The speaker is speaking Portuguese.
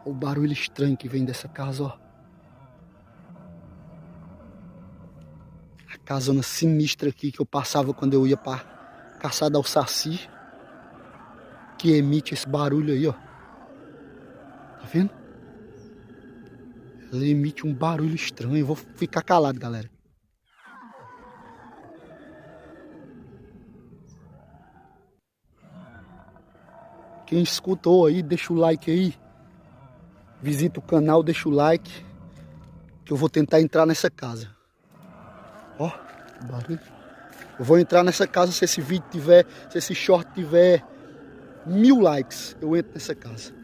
O barulho estranho que vem dessa casa, ó. A casona sinistra aqui que eu passava quando eu ia pra caçada ao saci. Que emite esse barulho aí, ó. Tá vendo? Ela emite um barulho estranho. Eu vou ficar calado, galera. Quem escutou aí, deixa o like aí. Visita o canal, deixa o like. Que eu vou tentar entrar nessa casa. Ó, barulho. Eu vou entrar nessa casa se esse vídeo tiver, se esse short tiver 1000 likes. Eu entro nessa casa.